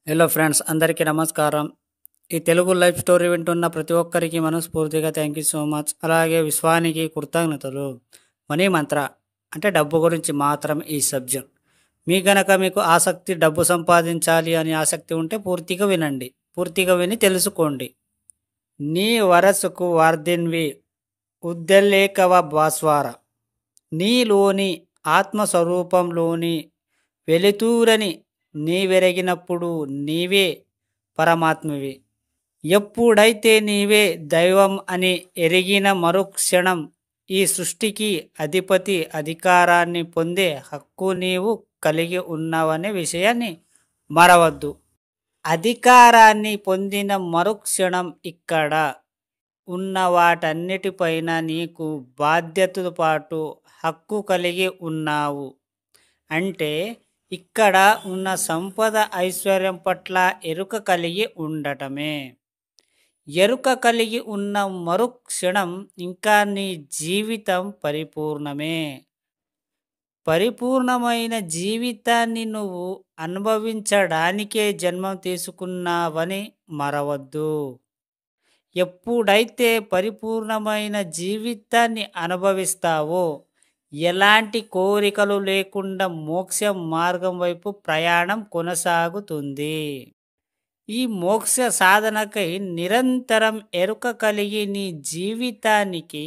Hello friends, అందరికీ నమస్కారం. ఈ తెలుగు లైఫ్ స్టోరీ వింటున్న ప్రతి ఒక్కరికి మనస్ఫూర్తిగా థ్యాంక్ యూ సో మచ్. అలాగే విశ్వానికి కృతజ్ఞతలు. మనీ మంత్ర అంటే డబ్బు గురించి మాత్రం ఈ సబ్జెక్ట్. మీకు ఆసక్తి, డబ్బు సంపాదించాలి అని ఆసక్తి ఉంటే పూర్తిగా వినండి. పూర్తిగా విని తెలుసుకోండి. నీ వరసకు వార్దిన్వి ఉద్దలేకవ భాస్వార. నీలోని ఆత్మస్వరూపంలోని వెలుతురని నీవెరిగినప్పుడు నీవే పరమాత్మవి. ఎప్పుడైతే నీవే దైవం అని ఎరిగిన మరుక్షణం ఈ సృష్టికి అధిపతి, అధికారాన్ని పొందే హక్కు నీవు కలిగి ఉన్నావనే విషయాన్ని మరవద్దు. అధికారాన్ని పొందిన మరుక్షణం ఇక్కడ ఉన్న వాటన్నిటిపైన నీకు బాధ్యతతో పాటు హక్కు కలిగి ఉన్నావు. అంటే ఇక్కడ ఉన్న సంపద, ఐశ్వర్యం పట్ల ఎరుక కలిగి ఉండటమే. ఎరుక కలిగి ఉన్న మరుక్షణం ఇంకా నీ జీవితం పరిపూర్ణమే. పరిపూర్ణమైన జీవితాన్ని నువ్వు అనుభవించడానికే జన్మం తీసుకున్నావని మరవద్దు. ఎప్పుడైతే పరిపూర్ణమైన జీవితాన్ని అనుభవిస్తావో ఎలాంటి కోరికలు లేకుండా మోక్ష మార్గం వైపు ప్రయాణం కొనసాగుతుంది. ఈ మోక్ష సాధనకై నిరంతరం ఎరుక కలిగి నీ జీవితానికి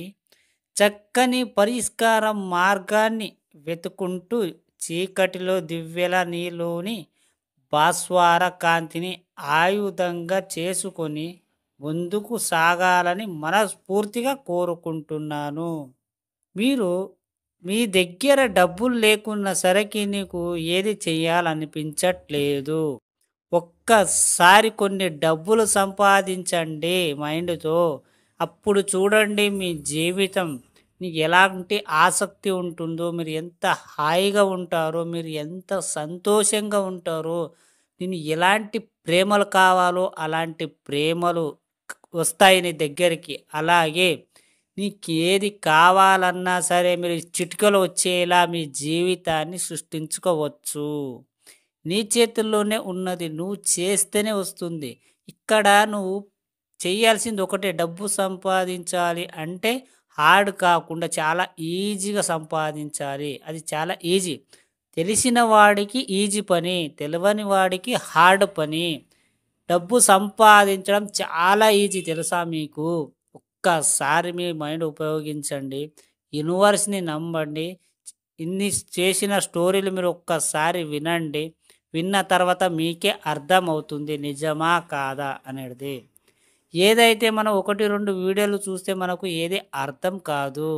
చక్కని పరిష్కారం మార్గాన్ని వెతుకుంటూ చీకటిలో దివ్యల నీలోని భాస్వర కాంతిని ఆయుధంగా చేసుకొని ముందుకు సాగాలని మనస్ఫూర్తిగా కోరుకుంటున్నాను. మీరు మీ దగ్గర డబ్బులు లేకున్నా సరికి నీకు ఏది చేయాలనిపించట్లేదు. ఒక్కసారి కొన్ని డబ్బులు సంపాదించండి మైండ్తో. అప్పుడు చూడండి మీ జీవితం మీకు ఎలాంటి ఆసక్తి ఉంటుందో, మీరు ఎంత హాయిగా ఉంటారో, మీరు ఎంత సంతోషంగా ఉంటారో, నేను ఎలాంటి ప్రేమలు కావాలో అలాంటి ప్రేమలు వస్తాయి నీ దగ్గరికి. అలాగే నీకు ఏది కావాలన్నా సరే మీరు చిటికలో వచ్చేలా మీ జీవితాన్ని సృష్టించుకోవచ్చు. నీ చేతుల్లోనే ఉన్నది, నువ్వు చేస్తేనే వస్తుంది. ఇక్కడ నువ్వు చేయాల్సింది ఒకటే, డబ్బు సంపాదించాలి అంటే హార్డ్ కాకుండా చాలా ఈజీగా సంపాదించాలి. అది చాలా ఈజీ. తెలిసిన వాడికి ఈజీ పని, తెలియని వాడికి హార్డ్ పని. డబ్బు సంపాదించడం చాలా ఈజీ తెలుసా మీకు? ఒక్కసారి మీ మైండ్ ఉపయోగించండి. యూనివర్స్ని నమ్మండి. ఇన్ని చేసిన స్టోరీలు మీరు ఒక్కసారి వినండి. విన్న తర్వాత మీకే అర్థమవుతుంది నిజమా కాదా అనేది. ఏదైతే మనం 1-2 వీడియోలు చూస్తే మనకు ఏది అర్థం కాదు.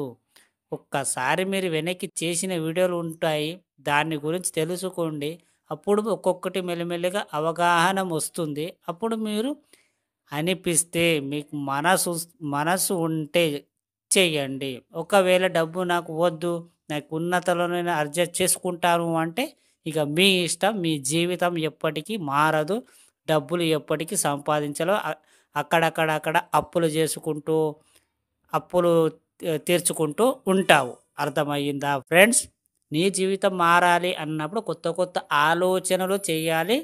ఒక్కసారి మీరు వెనక్కి చేసిన వీడియోలు ఉంటాయి, దాని గురించి తెలుసుకోండి. అప్పుడు ఒక్కొక్కటి మెల్లిమెల్లిగా అవగాహన వస్తుంది. అప్పుడు మీరు అనిపిస్తే మీకు మనసు ఉంటే చెయ్యండి. ఒకవేళ డబ్బు నాకు వద్దు, నాకు ఉన్నతలో నేను అడ్జస్ట్ చేసుకుంటాను అంటే ఇక మీ ఇష్టం. మీ జీవితం ఎప్పటికీ మారదు. డబ్బులు ఎప్పటికీ సంపాదించలో అక్కడక్కడ అప్పులు చేసుకుంటూ, అప్పులు తీర్చుకుంటూ ఉంటావు. అర్థమయ్యిందా ఫ్రెండ్స్? నీ జీవితం మారాలి అన్నప్పుడు కొత్త కొత్త ఆలోచనలు చేయాలి.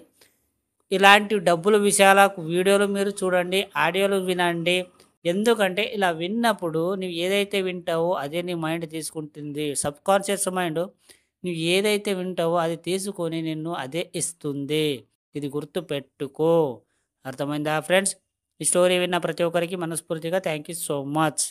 ఇలాంటి డబ్బుల విషయాలకు వీడియోలు మీరు చూడండి, ఆడియోలు వినండి. ఎందుకంటే ఇలా విన్నప్పుడు నువ్వు ఏదైతే వింటావో అదే నీ మైండ్ తీసుకుంటుంది. సబ్కాన్షియస్ మైండ్ నువ్వు ఏదైతే వింటావో అది తీసుకొని నిన్ను అదే ఇస్తుంది. ఇది గుర్తు పెట్టుకో. అర్థమైందా ఫ్రెండ్స్? ఈ స్టోరీ విన్న ప్రతి ఒక్కరికి మనస్ఫూర్తిగా థ్యాంక్ యూ సో మచ్.